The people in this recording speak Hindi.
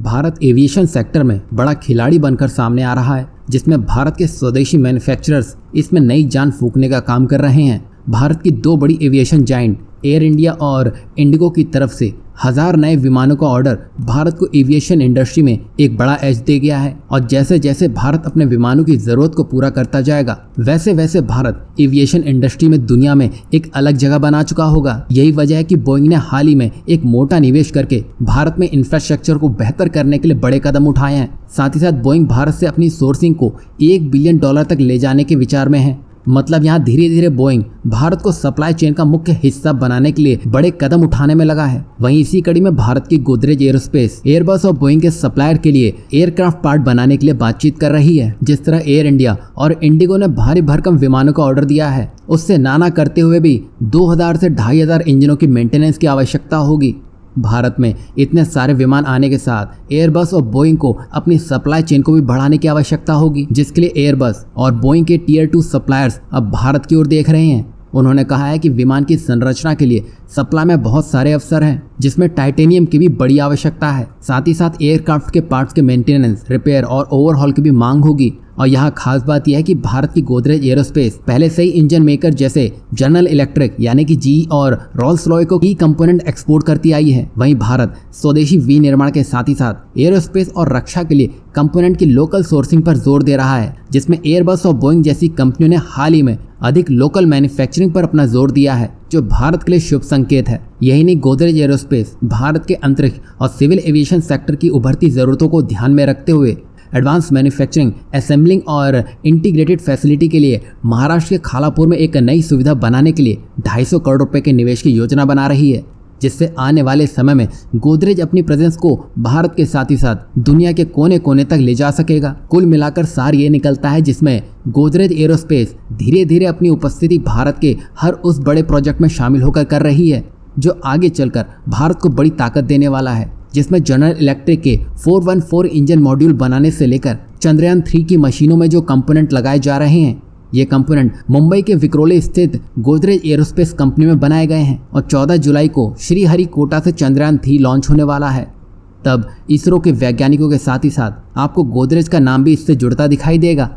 भारत एविएशन सेक्टर में बड़ा खिलाड़ी बनकर सामने आ रहा है, जिसमें भारत के स्वदेशी मैन्युफैक्चरर्स इसमें नई जान फूंकने का काम कर रहे हैं। भारत की दो बड़ी एविएशन जायंट एयर इंडिया और इंडिगो की तरफ से 1000 नए विमानों का ऑर्डर भारत को एविएशन इंडस्ट्री में एक बड़ा एज दे गया है। और जैसे जैसे भारत अपने विमानों की जरूरत को पूरा करता जाएगा, वैसे वैसे भारत एविएशन इंडस्ट्री में दुनिया में एक अलग जगह बना चुका होगा। यही वजह है कि बोइंग ने हाल ही में एक मोटा निवेश करके भारत में इंफ्रास्ट्रक्चर को बेहतर करने के लिए बड़े कदम उठाए हैं। साथ ही साथ बोइंग भारत से अपनी सोर्सिंग को $1 बिलियन तक ले जाने के विचार में है। मतलब यहाँ धीरे धीरे बोइंग भारत को सप्लाई चेन का मुख्य हिस्सा बनाने के लिए बड़े कदम उठाने में लगा है। वहीं इसी कड़ी में भारत की गोदरेज एरोस्पेस एयरबस और बोइंग के सप्लायर के लिए एयरक्राफ्ट पार्ट बनाने के लिए बातचीत कर रही है। जिस तरह एयर इंडिया और इंडिगो ने भारी भरकम विमानों का ऑर्डर दिया है, उससे नाना करते हुए भी 2000 से 2500 इंजनों की मेंटेनेंस की आवश्यकता होगी। भारत में इतने सारे विमान आने के साथ एयरबस और बोइंग को अपनी सप्लाई चेन को भी बढ़ाने की आवश्यकता होगी, जिसके लिए एयरबस और बोइंग के टियर 2 सप्लायर्स अब भारत की ओर देख रहे हैं। उन्होंने कहा है कि विमान की संरचना के लिए सप्लाई में बहुत सारे अवसर हैं, जिसमें टाइटेनियम की भी बड़ी आवश्यकता है। साथ ही साथ एयरक्राफ्ट के पार्ट्स के मेंटेनेंस, रिपेयर और ओवरहॉल की भी मांग होगी। और यहाँ खास बात यह है कि भारत की गोदरेज एरोस्पेस पहले से ही इंजन मेकर जैसे जनरल इलेक्ट्रिक यानी कि GE और रोल्स रॉय को की कंपोनेंट एक्सपोर्ट करती आई है। वहीं भारत स्वदेशी विनिर्माण के साथ ही साथ एरोस्पेस और रक्षा के लिए कंपोनेंट की लोकल सोर्सिंग पर जोर दे रहा है, जिसमें एयरबस और बोइंग जैसी कंपनियों ने हाल ही में अधिक लोकल मैन्युफैक्चरिंग पर अपना जोर दिया है, जो भारत के लिए शुभ संकेत है। यही नहीं, गोदरेज एरोस्पेस भारत के अंतरिक्ष और सिविल एविएशन सेक्टर की उभरती जरूरतों को ध्यान में रखते हुए एडवांस मैन्युफैक्चरिंग, असेंबलिंग और इंटीग्रेटेड फैसिलिटी के लिए महाराष्ट्र के खालापुर में एक नई सुविधा बनाने के लिए 250 करोड़ रुपए के निवेश की योजना बना रही है, जिससे आने वाले समय में गोदरेज अपनी प्रेजेंस को भारत के साथ ही साथ दुनिया के कोने कोने तक ले जा सकेगा। कुल मिलाकर सार ये निकलता है, जिसमें गोदरेज एरोस्पेस धीरे धीरे अपनी उपस्थिति भारत के हर उस बड़े प्रोजेक्ट में शामिल होकर कर रही है, जो आगे चलकर भारत को बड़ी ताकत देने वाला है। जिसमें जनरल इलेक्ट्रिक के 414 इंजन मॉड्यूल बनाने से लेकर चंद्रयान 3 की मशीनों में जो कंपोनेंट लगाए जा रहे हैं, ये कंपोनेंट मुंबई के विक्रोली स्थित गोदरेज एरोस्पेस कंपनी में बनाए गए हैं। और 14 जुलाई को श्रीहरिकोटा से चंद्रयान 3 लॉन्च होने वाला है। तब इसरो के वैज्ञानिकों के साथ ही साथ आपको गोदरेज का नाम भी इससे जुड़ता दिखाई देगा।